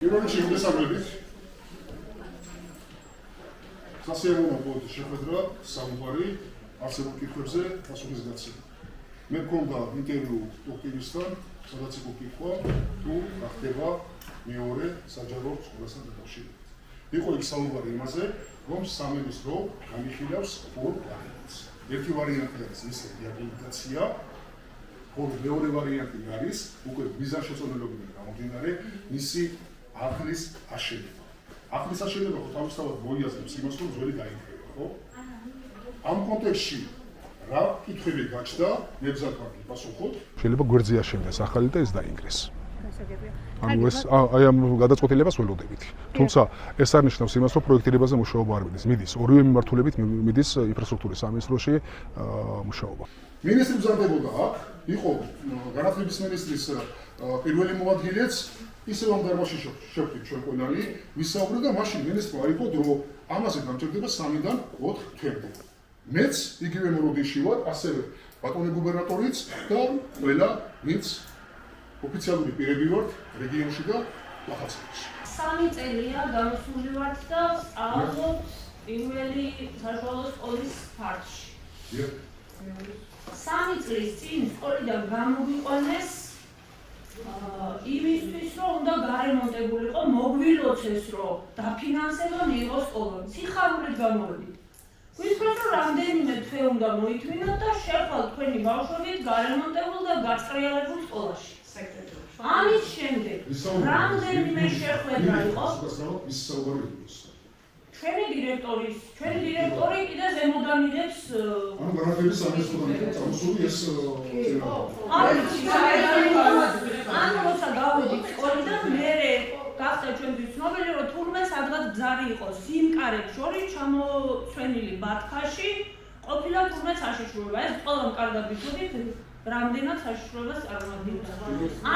პირველი შემოსავლებით სასიამოვნო პოეტის შეხვედრა საუბარი არსებულ კითხვებზე პასუხის გაცემა. მე მქონდა ინტერვიუ დოქტორისთან, სადაც იყო კითხვა, თუ რა ხდება მეორე საჯარო სკოლასთან დაკავშირებით. იყო იქ საუბარი იმაზე, რომ სამინისტრო განიხილავს ორ ვარიანტს. ერთი ვარიანტი არის მისი რეაბილიტაცია, ხოლო მეორე ვარიანტი არის უკვე მიზანშეწონილობიდან გამომდინარე მისი ახლის აშენება. ახლის აშენება თავისთავად მოიაზრებს იმას, რომ ძველი დაინგრევა, ხო? ამ კონტექსტში რა კითხვები გაჩნდა, მებზად ვარ გიპასუხოთ. შეიძლება გვერდზე აშენდეს ახალი და ეს დაინგრეს. ანუ ეს აი ამ გადაწყვეტილებას ველოდებით. თუმცა ეს არ ნიშნავს იმას, რომ პროექტირებაზე მუშაობა არ მიდის. მიდის ორივე მიმართულებით მიდის ინფრასტრუქტურის სამინისტროში მუშაობა. მინისტრი ბრძანდებოდა აქ, იყო განათლების მინისტრის პირველი მოადგილეც, ისევ ამ დარბაზში შევხვდით ჩვენ ყველანი, ვისაუბრეთ და მაშინ მინისტრმა არ იყო დრო, ამაზე გამჭირდება 3-დან 4 თვემდე. მეც იგივე მოროდიში ვარ, ასევე ბატონი გუბერნატორიც და ყველა ვინც ოფიციალური პირები ვართ რეგიონში და ლახაცებში. 3 წელია გამოსული ვართ და სწავლობ პირველი საშუალო სკოლის ფარგლებში. 3 წლის წინ სკოლიდან გამოვიყვანეს იმისთვის, რომ უნდა გარემონტებულიყო, მოგვილოცეს, რომ დაფინანსება მიიღოს სკოლამ. სიხარულით გამოვედით. ვთქვით, რომ რამდენიმე თვე უნდა მოითმინოთ და შევხვალთ თქვენი ბავშვებით გარემონტებულ და გაჭრიალებულ სკოლაში. ამის შემდეგ რამდენიმე შეხვედრა იყო. ჩვენი დირექტორი კიდე ზემოდან იდებს ანუ განათლების სამინისტროდან წამოსული ეს ანუ როცა გავედით სკოლიდან მერე გახდა ჩვენთვის ცნობილი, რომ თურმე სადღაც ბძარი იყო სიმკარებს შორის ჩამოცვენილი ბათქაში ყოფილა თურმე საშიშროება. ეს ყველამ კარგად ვიცოდით რამდენად საშიშროებას წარმოადგენდა.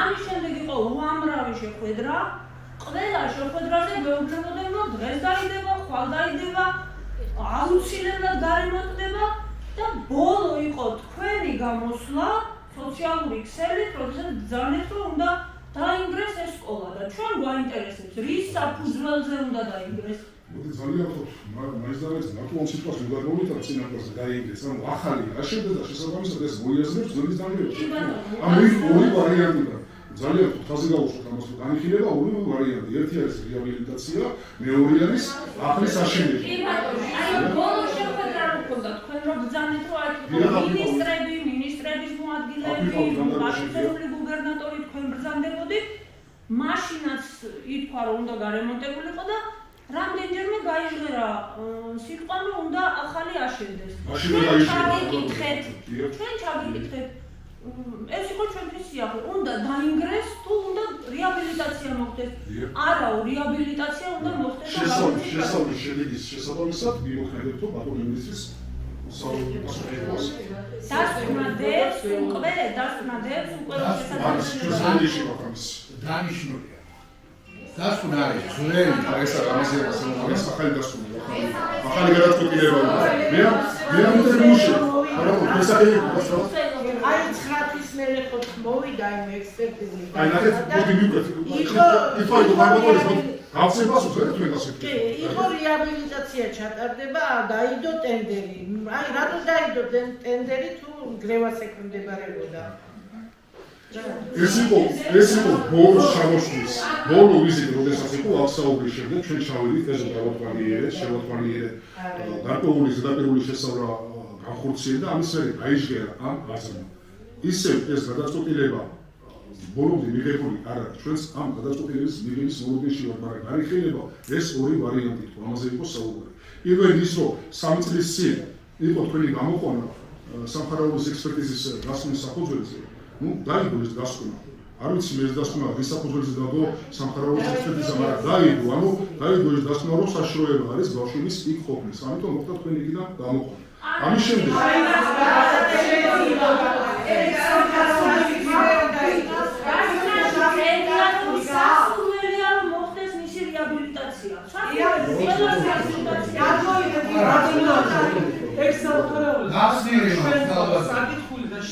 ამის შემდეგ იყო უამრავი შეხვედრა. ყველა შეხვედრაზე მეუბნებოდნენ, რომ დღეს დაიდება, ხვალ დაიდება, აუცილებლად გარემონტდება და ბოლო იყო თქვენი გამოსვლა სოციალური ქსელით, როდესაც ბრძანეთ, რომ უნდა დაინგრეს ეს სკოლა და ჩვენ გვაინტერესებს, რის საფუძველზე უნდა დაინგრეს. ძალიან ხო, მაინც მარტო ამ სიტყვას უნდა მოვიტანო წინაპარზე დაინგრეს, ანუ ახალი აშენდა და შესაბამისად ეს მოიაზრებს ძვლის დანგრევას. ანუ ის ორი ვარიანტია. ძალიან ხაზი გავუშვათ ამას, რომ განიხილება ორი ვარიანტი. ერთი არის რეაბილიტაცია, მეორე არის ახლის აშენება. აი ბოლო შეხვედრა რო ქონდა, თქვენ რომ ბრძანეთ, რომ აი მინისტრების მოადგილეები, მაშინდელი გუბერნატორი თქვენ ბრძანდებოდით, მაშინაც ითქვა, რომ უნდა გარემონტებულიყო და რამდენჯერმე გაიჟღერა სიტყვა, რომ უნდა ახალი აშენდეს. ჩვენ ჩაგიკითხეთ. ეს იყო ჩვენთვის სიახლე. უნდა დაინგრეს თუ უნდა რეაბილიტაცია მოხდეს. არაო, რეაბილიტაცია უნდა მოხდეს. შესაბამის შედეგის შესაბამისად მიუხედავად თუ ბატონი მინისტრის დასკვნადებს უკვე შესაბამისად დანიშნულია. დასკვნა არის ძველი, ეს ამაზე ახალი დასკვნა, ახალი გადაწყვეტილება. მე ამ ინტერვიუში აი 9 თვის მერე ხო მოვიდა იმ ექსპერტიზული აი ნახეთ მოდი მივკვეთ იყო გავცემას უზრეთ თქვენ ასეთ იყო რეაბილიტაცია ჩატარდება დაიდო ტენდერი აი რატო დაიდო ტენდერი თუ გრევას ექვემდებარებოდა ეს იყო ბოლო ჩამოსვლის ბოლო ვიზიტი როდესაც იყო აღსაუბრის შემდეგ ჩვენ ჩავედით ეს შევათვალიერეთ გარკვეული ზედაპირული შესწავლა განხორციელდა და ამის მერე გაიჟღერა ამ აზრმა ისევ ეს გადაწყვეტილება ბოლომდე მიღებული არ არის ჩვენს ამ გადაწყვეტილების მიღების მოროდიში ვარ, მაგრამ განიხილება ეს ორი ვარიანტი იყო, ამაზე იყო საუბარი. პირველი ის რომ 3 წლის წინ იყო თქვენი გამოყვანა სამხარაულის ექსპერტიზის დასკვნის საფუძველზე, დაიდო ეს დასკვნა. არ ვიცი მე ეს დასკვნა რის საფუძველზე დადო სამხარაულის ექსპერტიზა, მაგრამ დაიდო ეს დასკვნა რომ საშიშროება არის ბავშვის იქ ყოფნის, ამიტომ მოხდა თქვენი იქიდან გამოყვანა. ამის შემდეგ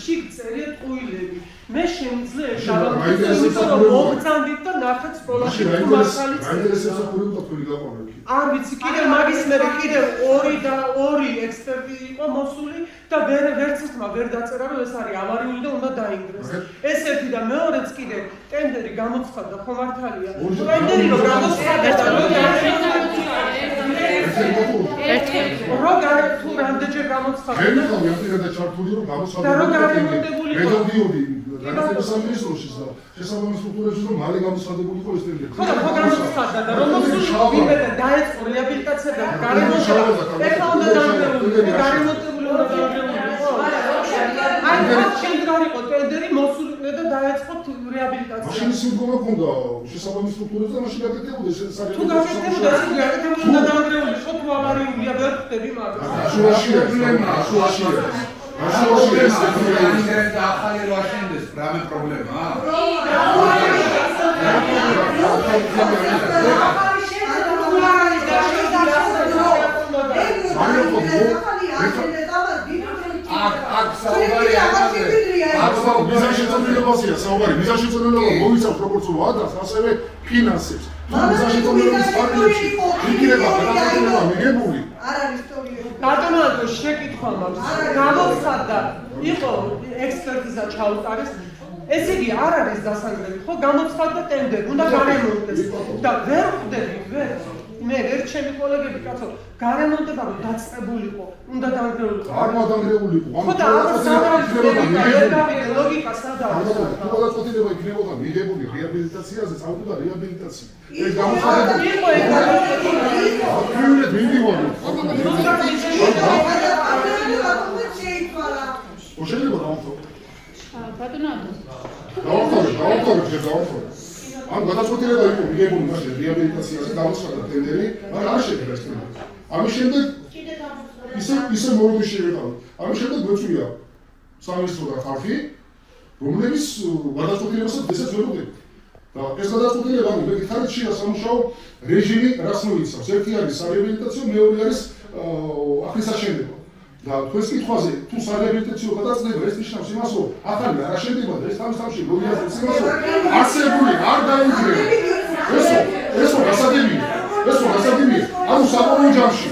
შიგ წერია ტყუილები. მე შემიძლია შევაგდო, რომ მოგწანდით და ნახეთ სკოლაში მაშინ თუ მასალი აინტერესებს ხურება თქვენი გაყვანა. არ ვიცი, კიდევ მაგის მერე კიდევ ორი ექსპერტი იყო მოსული და ვერცერთმა ვერ დაწერა, რომ ეს არის ავარიული და უნდა დაინგრეს. ეს ერთი და მეორეც კიდე ტენდერი გამოცხადდა, ხო მართალია? ტენდერი რომ გამოცხადდა და როგორ თუ რამდენჯერ გამოცხადდა? მე მიყავი აქტიურად ჩართული რომ გამოცხადდა. და როგორ გამოდებული იყო? მე დავდიოდი განათლების სამინისტროშიც და შესაბამის სტრუქტურებში რომ მალე გამოცხადებული იყო ეს ტენდერი. ხო გამოცხადდა და რომ ვინმე დაეწყო რეაბილიტაცია და გარემონტი ეხლა უნდა დამკვირვებულიყო, გარემონტებული უნდა დამკვირვებულიყო. აი შემდგარი იყო ტენდერი მოსული და დაეწყო რეაბილიტაცია. მაშინ სიმბოლო ქონდა შესაბამის სტრუქტურებზე და მაშინ გაკეთებოდა ეს საერთოდ. თუ გაკეთებოდა ეს გაკეთებოდა უნდა დამკვირვებულიყო, თუ ავარიულია ვერ ხვდები მაგას. აშუაშია პრობლემა, აშუაშია. აშუაშია ეს პრობლემა. და ახალი რო აშენდეს, რამე პრობლემაა? მიზანშეწონილებასია საუბარი, მიზანშეწონილება მოიცავს როგორც ვადას, ასევე ფინანსებს. მიზანშეწონილების ფარგლებში იქნება გადაწყვეტილება მიღებული. ბატონო, შეკითხვა მაქვს. გამოცხადდა, იყო ექსპერტიზა ჩაუტარეს. ეს იგი არ არის დასანგრები, ხო? გამოცხადდა ტენდერი, უნდა გარემონტდეს და ვერ ხვდები, მე ვერ ჩემი კოლეგები კაცო, გარემონტება რომ დაწყებულიყო, უნდა დამკვირვებულიყო. არ დაგრეულიყო. ხო და ამას სამართლის ლოგიკა სადაა? თუ გადაწყვეტილება იქნებოდა მიღებული რეაბილიტაციაზე, წავიდა რეაბილიტაცია. ეს გამოცხადებული იყო ეს გადაწყვეტილება. აკრიულეთ მიდივარდი. შეიძლება დავამთავრე. დავამთავრე. ამ გადაწყვეტილება იყო მიღებული მაშინ რეაბილიტაციაზე, გამოცხადდა ტენდერი, მაგრამ არ შედგა ეს ტენდერი. ამის შემდეგ ისე მოვიდი შევიყავი. ამის შემდეგ გვეწვია სამინისტრო და ხალხი, რომლებიც გადაწყვეტილებასაც ესეც ვერ უდგებთ. და ეს გადაწყვეტილება ანუ მეკითხარეთშია სამუშაო რეჟიმი რას მოიცავს. ერთი არის სარეაბილიტაციო, მეორე არის აღსაშენდება. და თქვენს კითხვაზე თუ სარეაბილიტაციო გადაწყვეტილება ეს ნიშნავს იმას, რომ ახალი არ აშენდება და ეს თავში მოიაზრებს იმას, რომ არსებული არ დაინგრევა. ესო გასაგებია. ანუ საბოლოო ჯამში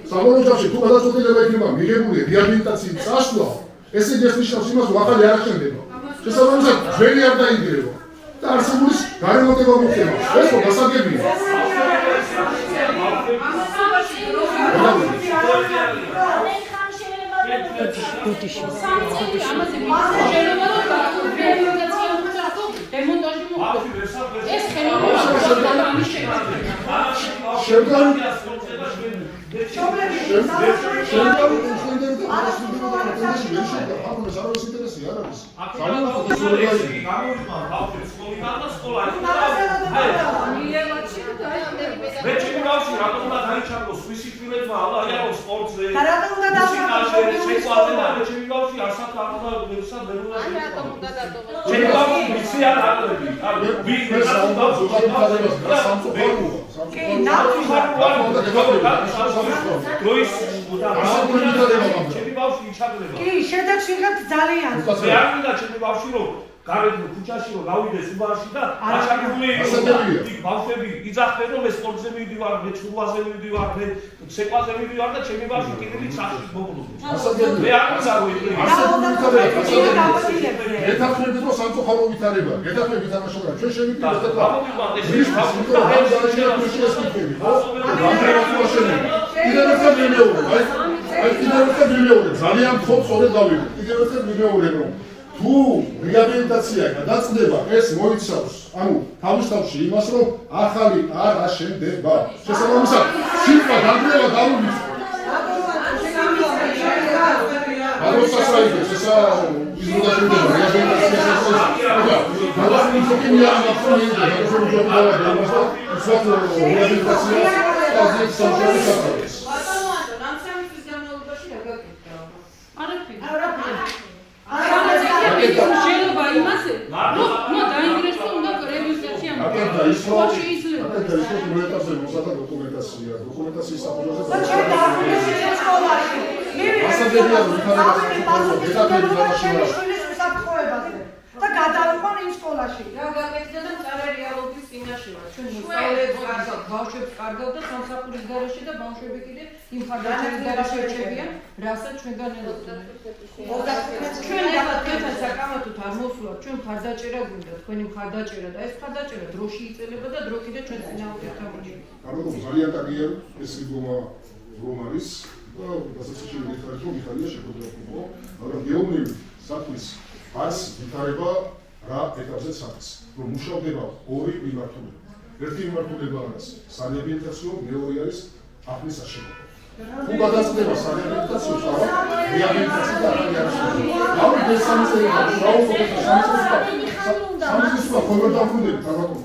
საბოლოო ჯამში თუ გადაწყვეტილება იქნება მიღებული რეაბილიტაციის წასვლა, ესე იგი ეს ნიშნავს იმას, რომ ახალი არ აშენდება. შესაბამისად, ძველი არ დაინგრევა და არსებული გარემონტება მოხდება. ესო გასაგებია. კი, შედაგში ხართ ძალიან. მე არ მინდა ჩემი ბავშვი რომ გარეთ ქუჩაში რომ გავიდეს უბანში და აჩაგრული იქ ბავშვები იძახდნენ რომ მე სპორტზე მივიდივარ, მე ჩხუბაზე მივიდივარ, მე ცეკვაზე მივიდივარ და ჩემი ბავშვი კიდევ სახში მოკლოდეს. მე არ მინდა რომ იქ ეთახმებით რომ სამწუხარო ვითარება, ეთახმებით ამაშორა ჩვენ შევიდეთ და ძალიან მხოლოდ სწორედ დავიღო. კიდევ ერთხელ მიმეორებ რომ თუ რეაბილიტაცია გადაწყვეტება, ეს მოიცავს, ანუ თავისთავში იმას, რომ ახალი არ აშენდება. შესაბამისად, სიტყვა დაგრევა დაუვიწყო. Sasaydın, sesa İzmir'de şurada var. Ya benim sesası. Babamın çok iyi yaptığını yedi. Ben çok çok daha yapmasa, ıslat rehabilitasyon azıcık sanatçı satarız. და გადავიყვან იმ სკოლაში. რა გაკეთდა და მწარე რეალობის წინაშე ვარ. ჩვენ მოსწავლეებს კარგავთ, ბავშვებს კარგავთ და სამსახურის გარეშე და ბავშვები კიდე იმ ხარდაჭერის გარეშე რჩებიან, რასაც ჩვენგან ელოდნენ. ჩვენ გადავიქეთ საკამათოდ არ მოსულათ, ჩვენ ხარდაჭერა გვინდა, თქვენი ხარდაჭერა და ეს ხარდაჭერა დროში იწერება და დრო კიდე ჩვენ წინააღმდეგ გამოჩნდება. ანუ ძალიან კარგია ეს მიგომა რომ არის და დასაწყისში მიხარით რომ იტალია შეგვიძლია, მაგრამ გეომნები საქმის არც ვითარება რა ეტაპზეც არის, რომ მუშავდება ორი მიმართულება. ერთი მიმართულება არის სარეაბილიტაციო, მეორე არის ახლის აშენება. თუ გადაწყდება სარეაბილიტაციო, რეაბილიტაცია და აღიარება. ავი ეს სამი წელი დაუბრუნდა სამი წელი ხოლმე დაუბრუნდები ბატონო.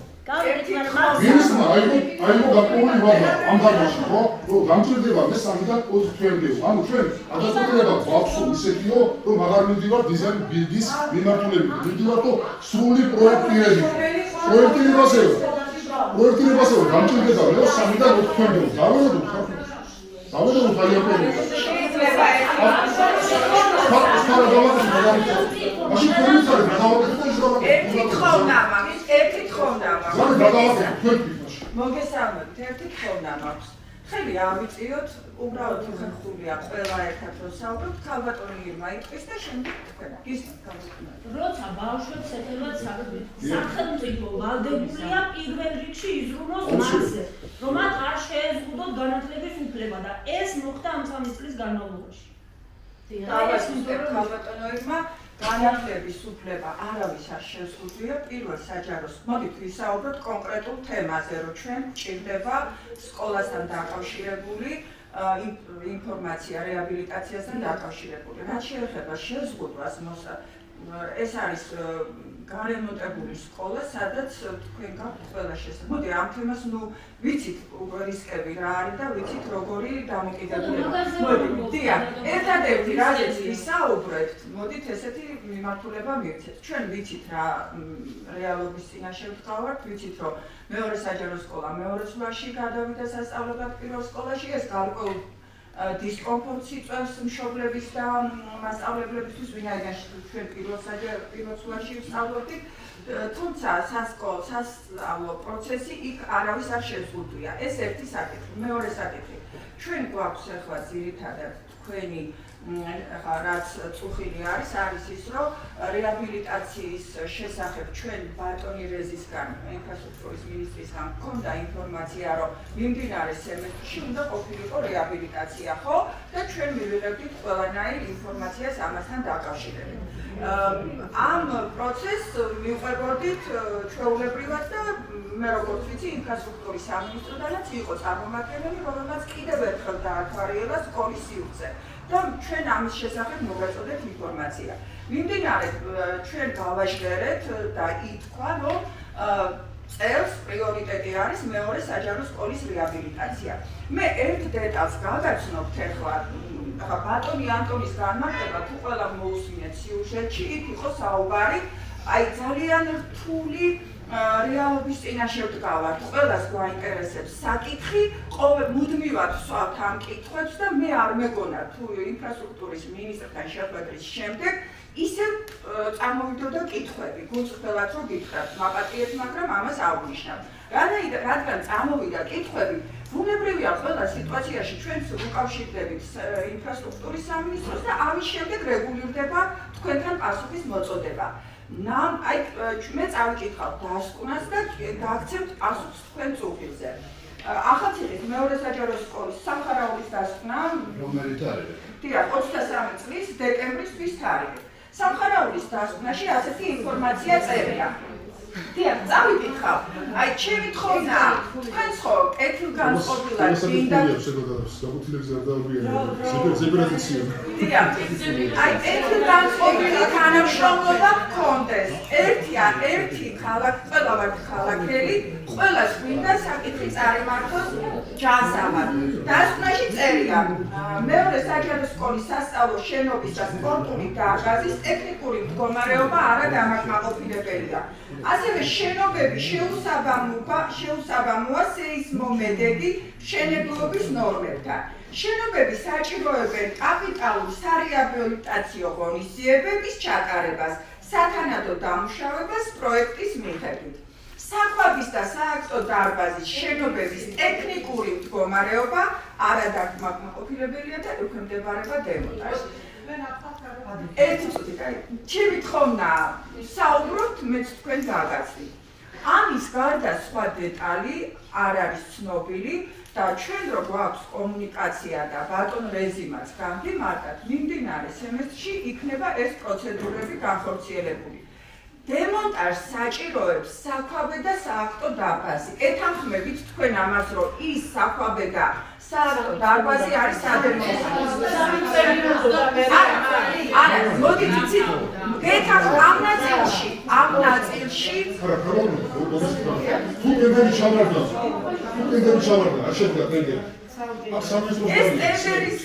ვინსმა აიღო გაკურული ვადა ამ გარდაში ხო? რომ გამჭირდება მე 3-დან 4 თვემდე. ანუ ჩვენ გადაწყვეტილება გვაქვს ისეთიო, რომ აღარ მივდივარ დიზაინ ბილდის მიმართულებით. მივდივარ თო სრული პროექტირებით. პროექტირებაზე გამჭირდება მე 3-დან 4 თვემდე. დავეროდოთ ხარ. დავეროდოთ აიაპერია. შეიძლება ერთი თხოვნა მაქვს. მოგესალმებით, ერთი თხოვნა მაქვს. ხელი ავიწიოთ, უბრალოდ ხერხულია ყველა ერთად რომ საუბრობთ, ქალბატონი ირმა იტყვის და შემდეგ თქვენ. გისმენთ ქალბატონი. როცა ბავშვებს ეთელმათ საქმით, სახელმწიფო ვალდებულია პირველ რიგში იზრუნოს მასზე, რომ მათ არ შეეზღუდოთ განათლების უფლება და ეს მოხდა ამ 3 წლის განმავლობაში. ქალბატონო ირმა განათლების უფლება არავის არ შეზღუდვია პირველ საჯაროს. მოდით ვისაუბროთ კონკრეტულ თემაზე, რომ ჩვენ გვჭირდება სკოლასთან დაკავშირებული ინფორმაცია, რეაბილიტაციასთან დაკავშირებული. რაც შეეხება შეზღუდვას, ეს არის გარემონტებული სკოლა, სადაც თქვენ გაქვთ ყველა შესაძლებელი. მოდი ამ თემას ვიცით რისკები რა არის და ვიცით როგორი დამოკიდებულება. მოდით, ერთადერთი რაზეც ვისაუბრებთ, მოდით ესეთი მიმართულება მივცეთ. ჩვენ ვიცით რა რეალობის წინაშე ვდგავართ, ვიცით რომ მეორე საჯარო სკოლა მეორე წლში გადავიდა სასწავლებად პირველ სკოლაში, ეს გარკვეულ დისკომფორტს იწვევს მშობლების და მასწავლებლებისთვის, ვინაიდან ჩვენ პირველ წლში ვსწავლობდით, თუმცა სასწავლო პროცესი იქ არავის არ შეზღუდვია. ეს ერთი საკითხი. მეორე საკითხი. ჩვენ გვაქვს ახლა ძირითადად თქვენი რაც წუხილი არის ის, რომ რეაბილიტაციის შესახებ ჩვენ ბატონი რეზისგან, ინფრასტრუქტურის მინისტრისგან გვქონდა ინფორმაცია, რომ მიმდინარე სემესტრში უნდა ყოფილიყო რეაბილიტაცია, ხო? და ჩვენ მივიღებდით ყველანაირ ინფორმაციას ამასთან დაკავშირებით. ამ პროცესს მივყვებოდით ჩვეულებრივად და მე როგორც ვიცი, ინფრასტრუქტურის სამინისტროდანაც იყო წარმომადგენელი, რომელმაც კიდევ ერთხელ დაათვალიერა სკოლის სივრცე. და ჩვენ ამის შესახებ მოგაწოდეთ ინფორმაცია. მიმდინარე ჩვენ გავაჟღერეთ და ითქვა, რომ წელს პრიორიტეტი არის მეორე საჯარო სკოლის რეაბილიტაცია. მე ერთ დეტალს გავაცნობთ ახლა ბატონი ანტონის განმარტება, თუ ყველა მოусმინეთ სიუჟეტში, იქ იყო საუბარი, ძალიან რთული რეალობის წინაშე ვდგავართ. ყველას გვაინტერესებს საკითხი, მუდმივად ვსვავთ ამ კითხვებს და მე არ მეგონა თუ ინფრასტრუქტურის მინისტრთან შეხვედრის შემდეგ ისევ წარმოვიდოდა კითხვები, გულწრფელად რომ გითხრათ, მაპატიეთ, მაგრამ ამას აღვნიშნავ. რადგან წარმოვიდა კითხვები, ბუნებრივია ყველა სიტუაციაში ჩვენც უკავშირდებით ინფრასტრუქტურის სამინისტროს და ამის შემდეგ რეგულირდება თქვენთან პასუხის მოწოდება. მე წავიკითხავ დასკვნას და გააქცევთ პასუხს თქვენ წუხილზე. ახალციხის მეორე საჯარო სკოლის სამხარაულის დასკვნა რომელი თარიღი? დიახ, 23 წლის დეკემბრის თარიღი. სამხარაულის დასკვნაში ასეთი ინფორმაცია წერია. დიახ, წავიკითხავ. ჩემი თხოვნა, თქვენს ხო კეთილგანწყობილად გინდა კეთილგანწყობილი თანამშრომლობა გქონდეს. ერთი ქალაქი, ყველა ვართ ქალაქელი, ყველას გვინდა საკითხი წარიმართოს ჯანსაღად. დასკვნაში წერია, მეორე საჯარო სკოლის სასწავლო შენობის და სპორტული დარბაზის ტექნიკური მდგომარეობა არა დამაკმაყოფილებელია. ასევე შენობები შეუსაბამოა სეისმომედეგი მშენებლობის ნორმებთან. შენობები საჭიროებენ კაპიტალურ სარეაბილიტაციო ღონისძიებების ჩატარებას, სათანადო დამუშავებას პროექტის მიხედვით. საკვების და სააქტო დარბაზის შენობების ტექნიკური მდგომარეობა არადაკმაყოფილებელია და ექვემდებარება დემონტაჟს. ერთი წუთი, ჩემი თხოვნა საუბრობთ, მეც თქვენ გაგაცდით. ამის გარდა სხვა დეტალი არ არის ცნობილი და ჩვენ რო გვაქვს კომუნიკაცია და ბატონ რეზიმაც გამგემართათ, მიმდინარე სემესტრში იქნება ეს პროცედურები განხორციელებული. დემონტაჟს საჭიროებს საქვაბე და სააქტო დარბაზი. ეთანხმებით თქვენ ამას, რომ ის საქვაბე და სააქტო დარბაზი არის სადემონტაჟო. არა, მოდით იცით, ამ ნაწილში თუ ტენდერი ჩავარდა, არ შედგა ტენდერი. აქ სამეცნიერო ეს ტენდერის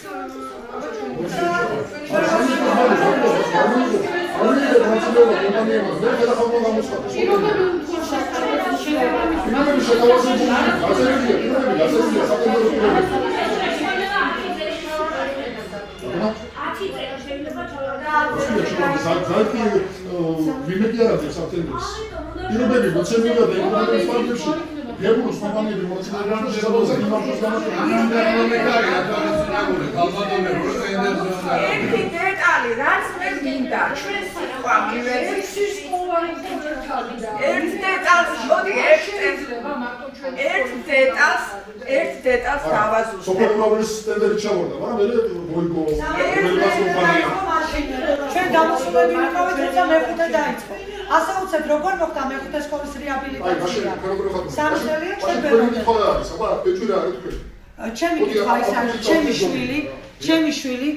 ერთი დეტალი, რაც მე მინდა, ჩვენ სიტყვა მივეცით. ერთ დეტალს დავაზუსტებ. სოფლმეურნეობის ტენდერი ჩავარდა, მაგრამ მე მოიგო რეგულაციის კომპანია. ჩვენ გამოსულები ვიყავით, თუმცა მეხუთე დაიწყო. ასე უცებ როგორ მოხდა მეხუთე სკოლის რეაბილიტაცია? სამწელია ჩვენ ჩემი კითხვა ის არის, ჩემი შვილი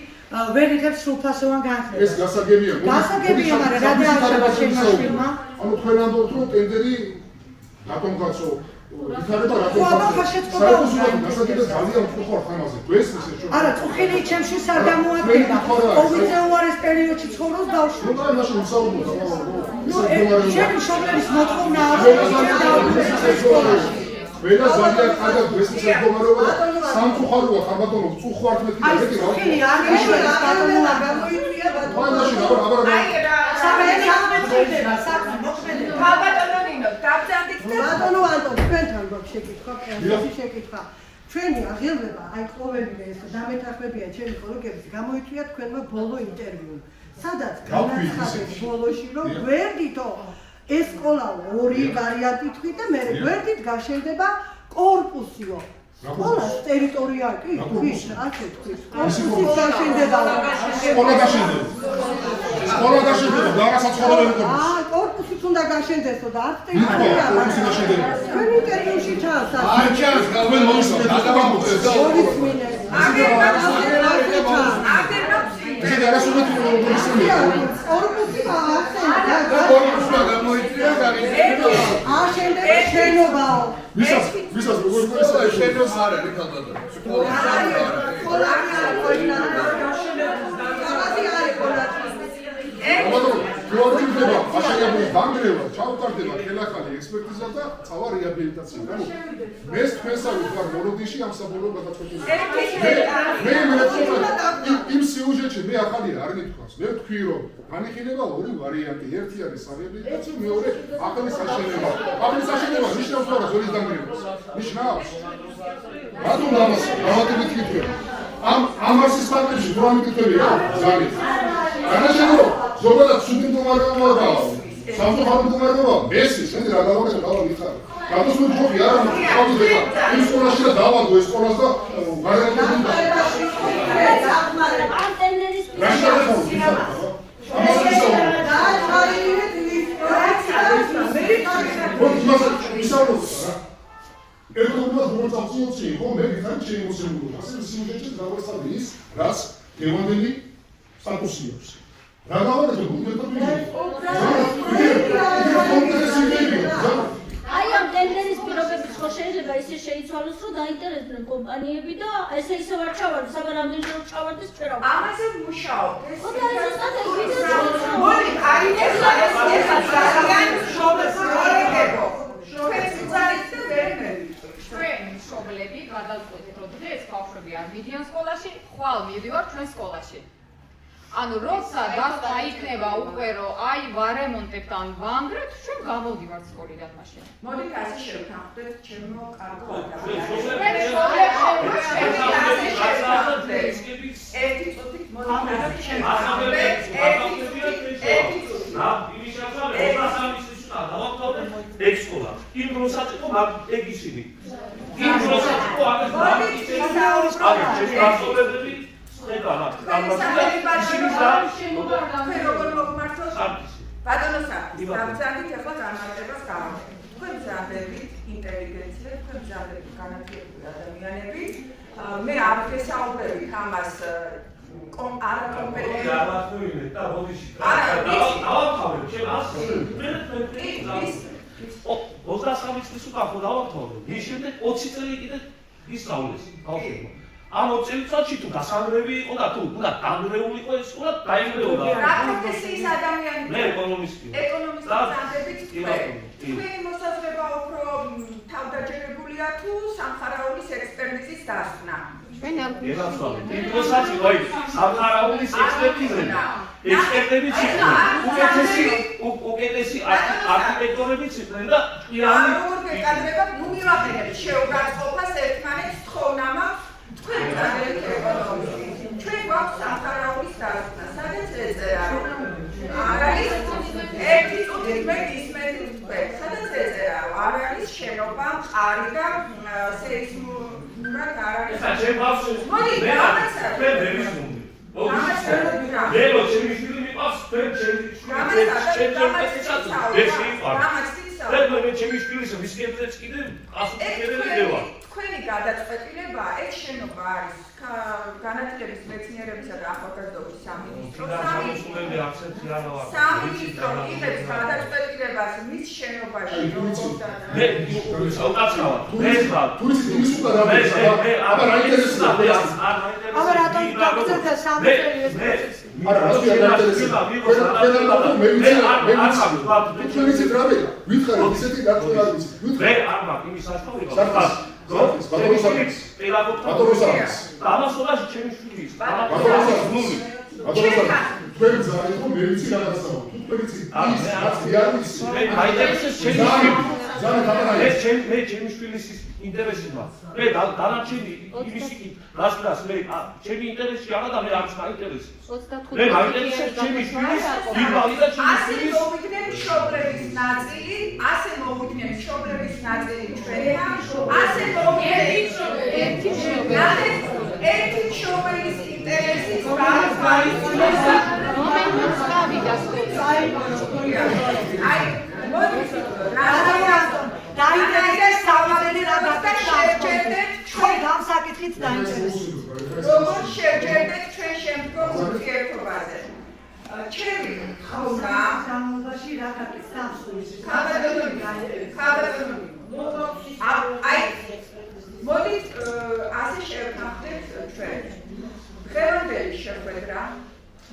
ვერ იღებს სრულფასოვან განათლებას. ეს გასაგებია. გასაგებია, მაგრამ რა დააჩება ჩემმა შვილმა? ანუ თქვენ ამბობთ, რომ ტენდერი რატომ გაცო? ვითარება რატომ გაცო? გასაგებია ძალიან უხარ ხამაზე. გვესმის ეს შოუ. არა, წუხილი ჩემ შვილს არ გამოადგენდა. კოვიდზე უარეს პერიოდში ცხოვრობს ბავშვი. ნუ და მაშინ უსაუბროთ. ჩემი მშობლების მოთხოვნა არ მედა ძალიან კარგად გვესმის ეს მდგომარეობა და სამწუხაროა ხაბატონო, წუხვართ მეთქი და მეტი რა. წუხილი არ გიშვერა ბატონო, არ გამოიწვია ბატონო. ბატონო ანტონ, თქვენთან გვაქვს შეკითხვა, პირველი შეკითხვა. ჩვენი აღიარება, აი ყოველივე ეს დამეთანხმებია ჩემი კოლეგების, გამოიწვია თქვენმა ბოლო ინტერვიუ. სადაც განაცხადეთ ბოლოში, რომ გვერდითო ეს სკოლა ორი ვარიანტი თქვით და მე გვერდით გაშენდება კორპუსიო. სკოლას ტერიტორია კი თქვით, ასე თქვით. კორპუსის გაშენდება. სკოლა გაშენდება. და არასაცხოვრებელი კორპუსი. კორპუსიც უნდა გაშენდესო და არც ტერიტორია. კორპუსი გაშენდება. თქვენ ინტერვიუში ჩანს. არ ჩანს, თქვენ მომისმენთ გადაგამოწეს. ეს არასწორად მომისმენთ. კორპუსი აღსენდა. კორპუსმა გამოიწვია გარეგანი. აშენდება შენობაო. ვისაც როგორ სკოლა შენობს არ არის ხალხო. სკოლა არ გორჯდება, აშენებული ბანგრევა, ჩავკარდება ხელახალი ექსპერტიზა და წავა რეაბილიტაცია. ანუ მე თქვენსავით ვარ მონოდიში ამ საბოლოო გადაწყვეტილებას. მე იმ სიუჟეტში მე ახალია არ მithქვას. მე ვთქვი რომ განიხილება ორი ვარიანტი. ერთი არის რეაბილიტაცია, მეორე ახლის აშენება. ახლის აშენება ნიშნავს რა ზოლის დამრევას. ნიშნავს. რატომ ამას ავატებით გითხრა? ამასის ფაქტებში თუ ამიკითხებია ზარი. განაშენო ზოგადად სუდი მდგომარეობა სამწუხარო მდგომარეობა მესი შენ რა გავაკეთე დავა ვიხარ გადასული ჯობი არ მოხდება იმ სკოლაში და დავადო ეს სკოლას და გარეგანი ეკონომიკა მოწავწიოცი იყო მე ვიხარ შემოსებული ასე სიმღერაში დავასწავლე ის რაც გევანდელი სტატუსი აქვს რა გავაკეთე აი ამ ტენდერის პირობებით ხო შეიძლება ისე შეიცვალოს რომ დაინტერესდნენ კომპანიები და ესე ისევ არ ჩავარდეს, აბა რამდენჯერ რომ ჩავარდეს ჩვენ რა ამაზე ვმუშაობ. მოდი, აი ეს ძალიან შობლებს როლეგებო. ჩვენ ძალიან ვერმები. ჩვენ მშობლები გადავწყვეტეთ, რომ დღეს ბავშვები არ მიდიან სკოლაში, ხვალ მივიდივარ ჩვენ სკოლაში. ანუ როცა გასა იქნება უკვე რომ აი ვარემონტებთ ან ვანგრეთ, ჩვენ გამოვდივართ სკოლიდან მაშინ. მოდით ასე შევთანხმდეთ ჩემო კარგო ერთი წუთით მოდით ასე ექსკოლა. იმ დროსაც იყო ეგ ისინი. იმ დროსაც იყო ამასწავლებლები ბატონო საფის, დამძანით ახლა განმარტებას გავაკეთებ. თქვენ მზადებით ინტელიგენციად, თქვენ მზადებით განათლებული ადამიანები. მე არ ვესაუბრებით ამას არაკომპეტენტი. და როდიში დავამთავრებ, შენ ასე. მე 23 წლის უკან ხო დავამთავრებ. მის შემდეგ 20 წელი კიდე ისწავლეს ბავშვებმა. ამ 20 წელიწადში თუ გასანგრევი იყო და თუ უნდა დაგრეული იყო ეს სკოლა დაიგრეოდა. რა პროფესიის ადამიანი? მე ეკონომისტია. ეკონომისტის წამებით თქვენი მოსაზრება უფრო თავდაჯერებულია თუ სამხარაულის ექსპერტიზის დასვნა? ჩვენ არ გასვლა. იმ დროსაც იყო აი სამხარაულის ექსპერტიზები. ექსპერტებიც იყვნენ. უკეთესი არქიტექტორებიც იყვნენ და ჭკვიანი. როგორ გეკადრებათ? ნუ მივაყენებთ შეუბრალყოფას ერთმანეთს თხოვნა თქვენ გადაიქეთ ეკონომიკი. ჩვენ გვაქვს სამხარაულის დასვნა. სადაც ეწერა რომ არ არის ერთი წუთით მე ისმენთ თქვენ. სადაც ეწერა რომ არ არის შენობა, მყარი და სეისმურად არ არის. ესა ჩემ ბავშვებს მოდი, გამაცადეთ. თქვენ ვერისმუნდი. მე რო ჩემი შვილი მიყავს, თქვენ ჩემი მე ჩემი შვილის ვისკებდეთ კიდე ასოციირებელი ვარ. თქვენი გადაწყვეტილება ეს შენობა არის განათლების მეცნიერებისა და ახალგაზრდობის სამინისტრო. სამინისტრო იღებს გადაწყვეტილებას მის შენობაში მე უკაცრავად მე ხარ ის უკვე რა აბა რა ინტერესია აბა რატომ გაგრძელდა სამინისტრო ეს პროცესი? არა რა ინტერესია მე ვიცი რა ვითხარი ისეთი დაწყვეტა ვიცი მე არ მაქვს იმის საშუალება ბატონოსაკის ამასობაში ჩემი შვილი ის თქვენ ზარეთ რომ მე ვიცი რა გასაუბროთ თქვენ ვიცი ის რაც მე არ ვიცი მე აიტერესებს ჩემი შვილი მე ჩემი შვილის ინტერესი მაქვს მე დანარჩენი იმისი რას მე ჩემი ინტერესი არა და მე არც მაინტერესებს 25 მე მაინტერესებს ჩემი შვილის ვიბალი და ჩემი შვილის ასე მოვიდნენ მშობლების ნაწილი ჩვენია ასე მოვიდნენ ერთი მშობლის ინტერესის მომენტს გავიდა სკოლაში. აი მოდი დაინტერესებს სავალელი რა გაგაკეთებთ ჩვენ გამსაკითხით დაინტერესებს როგორ შევჯერდეთ ჩვენ შემდგომ ურთიერთობაზე ჩემი ხონა გამოდაში რა გაკეთებს აი მოდით ასე შევთანხმდეთ ჩვენ დღევანდელი შეხვედრა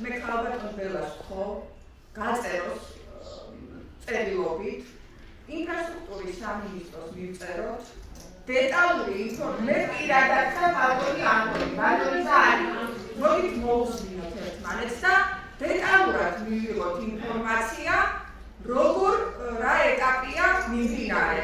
მე ხალბატონ ბელას ხო გაწეროს წერილობით ინფრასტრუქტურის სამინისტროს მივწეროთ დეტალური ინფორმაცია პირადად და ბატონი ანდონი მოდით მოусმინოთ ერთმანეთს და დეტალურად მივიღოთ ინფორმაცია როგორ რა ეტაპია მიმდინარე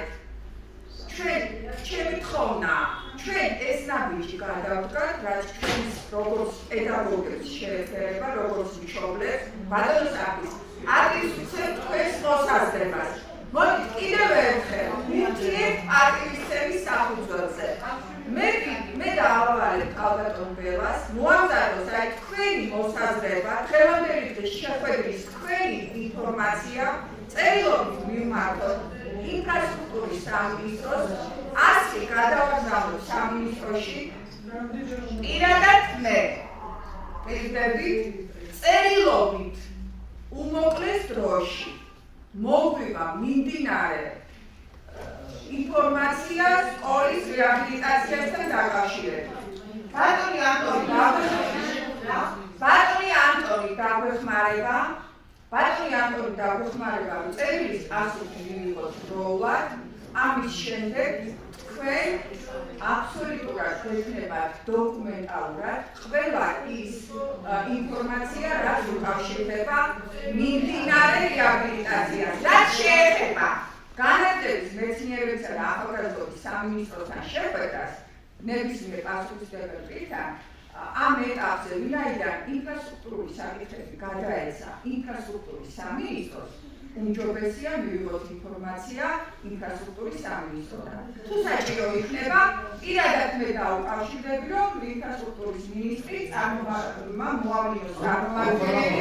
ჩემი თხოვნა ჩვენ ეს ნაბიჯი გადავდგათ რაც ჩვენს როგორც პედაგოგებს შეეფერება როგორც მშობლებს ბატონო საფის არტის უცებ თქვენს მოსაზრებას მოდით კიდევ ერთხელ მივდიეთ პატივისცემის საფუძველზე მე დავავალებ ხალბატონ ბელას მოამზადოს აი თქვენი მოსაზრება დღევანდელი დღის შეხვედრის თქვენი ინფორმაცია წერილობით მივმართოთ ინფრასტრუქტურის სამინისტროს ასე გადავაგზავნოთ სამინისტროში პირადად მე პირდებით წერილობით უმოკლეს დროში მოგვივა მიმდინარე ინფორმაცია სკოლის რეაბილიტაციასთან დაკავშირებით. ბატონი ანტონი დაგვეხმარება წერილის ასეთი მივიღოთ დროულად ამის შემდეგ თქვენ აბსოლუტურად გვექნებათ დოკუმენტალურად ყველა ის ინფორმაცია, რაც უკავშირდება მიმდინარე რეაბილიტაციას. რაც შეეხება განათლების, მეცნიერებისა და ახალგაზრდობის სამინისტროსთან შეხვედრას, ნებისმიერ პასუხისმგებელ პირთან ამ ეტაპზე ვინაიდან ინფრასტრუქტურის საკითხები გადაეცა ინფრასტრუქტურის სამინისტროს, უმჯობესია მივიღოთ ინფორმაცია ინფრასტრუქტურის სამინისტროდან. თუ საჭირო იქნება, პირადად მე დავუკავშირდები, რომ ინფრასტრუქტურის მინისტრი მოავლინოს წარმომადგენელი,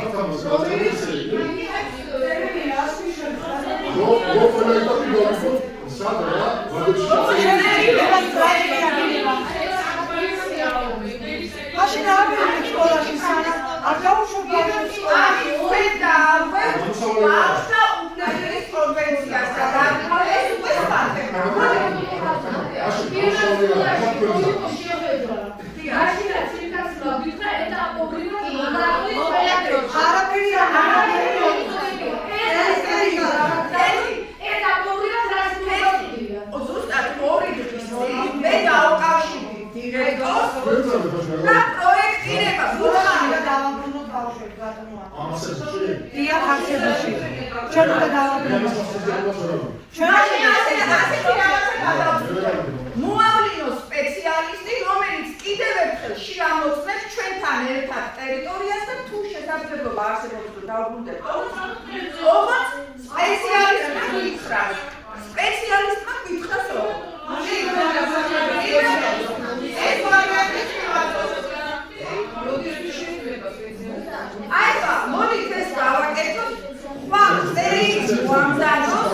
მაშინ აღარ სკოლაში სანამ არ გაუშვებია სკოლაში და ახლა უკრაინის პროვინციას და ეს უკვე სტარტება. და პროექტირება გულხარ დავაბრუნოთ ბავშვებს ბატონო. დიახ, არსებაში. ჩვენ უნდა დავაბრუნოთ. მოავლინოს სპეციალისტი, რომელიც კიდევ ერთხელ შეამოწმებს ჩვენთან ერთად ტერიტორიას და თუ შესაძლებლობა არსებობს რომ დავბრუნდეთ, ოღონდ სპეციალისტმა გითხრას. სპეციალისტმა გითხრას რომ აიცა, მოდით ეს დავაკეთოთ, ხვალ წერილს ვამზადოთ,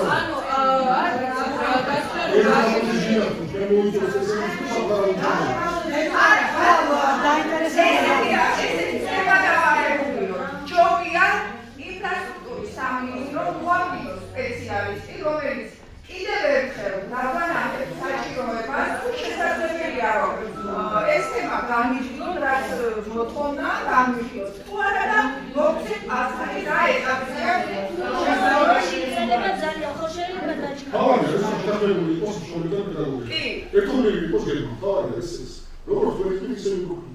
ესეთი ცნება დავარებულიო. ჯობია ინფრასტრუქტურის სამინისტრო მოავლინოს სპეციალისტი, რომელიც კიდევ ერთხელ დავანახებს საჭიროებას, შესაძლებელია რომ ეს თემა გამიჯნოთ, რაც მოთხოვნა გამიჯნოთ. თუ არა და მოგცეთ პასუხი რა ეტაპზეა შეიძლება ძალიან ხო შეიძლება დაჩქარდეს. თავარი ეს შეფერებული იყოს შორიდან პედაგოგია. ერთობლივი იყოს გერბი. თავარი ეს როგორც პროექტი ისე მიკროფონი.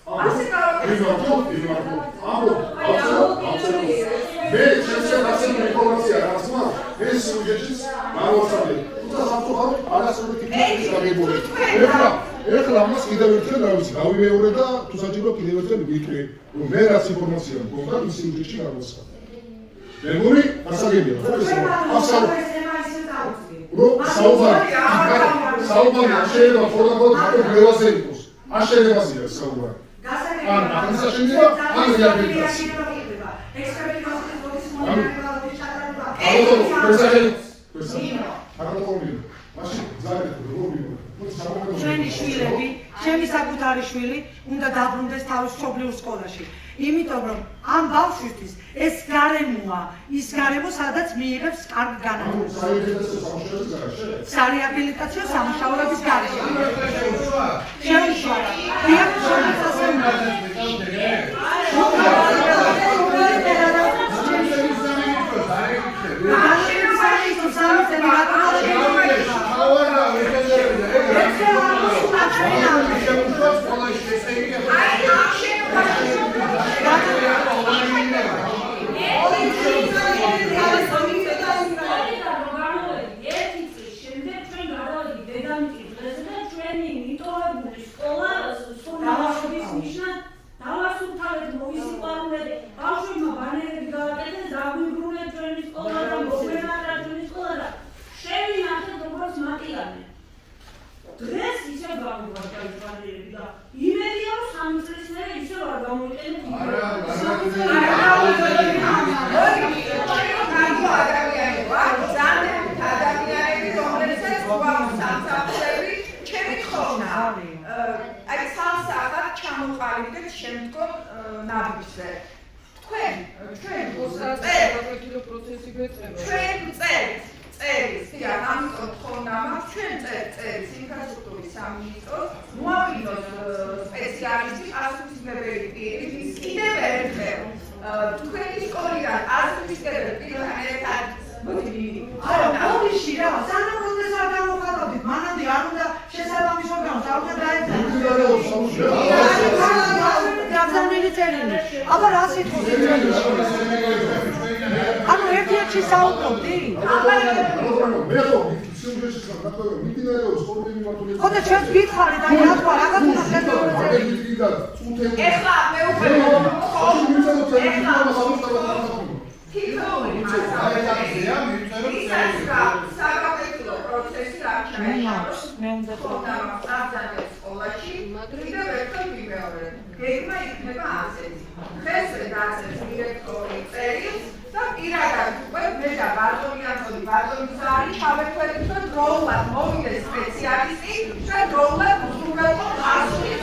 ასე გავაკეთე. მე შესაძლოა ინფორმაცია რაც მაქვს, ეს სიუჟეტის გამოსწორებული. თუმცა სამწუხაროდ არასრული ტიპის გაგებული. ეხლა ამას კიდევ ერთხელ დავიცი, გავიმეორე და თუ საჭირო კიდევ ერთხელ ვიტყვი, რომ მე რაც ინფორმაცია მქონდა, ის სიუჟეტში გამოსცა. მე მგონი ასაგებია, ხო ეს საუბარი არ შეიძლება ფორმალურად მარტო გლევაზე იყოს. არ შემიძლია საუბარი. ან ახალსა შეიძლება, ან რეაბილიტაცია. ჩვენი შვილები, ჩემი საკუთარი შვილი უნდა დაბრუნდეს თავის მშობლიურ სკოლაში. იმიტომ რომ ამ ბავშვისთვის ეს გარემოა, ის გარემო, სადაც მიიღებს კარგ განათლებას. სარეაბილიტაციო სამუშაოების გარეშე. შეუშვა. დიახ, დღეს ისე გამოვარდაიწყალები და იმედია რომ 3 წლის მერე ისე ვარ გამოიყენებ ადამიანები რომლებსაც გვაქვს სამსახურები ჩემი თხოვნა აი სამსახად ჩამოყალიბდეთ შემდგომ ნაბიჯზე თქვენ პროცესი გვეწევა ჩვენ წერით დიახ, ამიტომ თხოვნა მაქვს ჩვენ წერით ინფრასტრუქტურის სამინისტროს მოავლინოს სპეციალისტი პასუხისმგებელი პირი, კიდევ ერთხელ თქვენი სკოლიდან პასუხისმგებელი პირთან ერთად არა, ბოდიში რა, სანამ როდეს არ გამოვხატავდით, მანამდე არ უნდა გაბზანილი წერილი. აბა რა სიტყვაზე წერილი? ანუ ერთ-ერთი საუბრობდი? ხოდა ჩვენ გითხარი და რატო რაღაც უნდა ეხლა მე უკვე საკუთრებია პროცესი აქვს. მე უნდა აბზანებს სკოლაში კიდევ ერთხელ ვიმეორებ. გეგმა იქნება ასეთი. ხესვე დაწევს დირექტორი წერილს და პირადად უკვე მე და ბარტონი ანტონი ბარტონი ჩავერთვით რომ დროულად მოვიდეს სპეციალისტი და დროულად უზრუნველყო ასული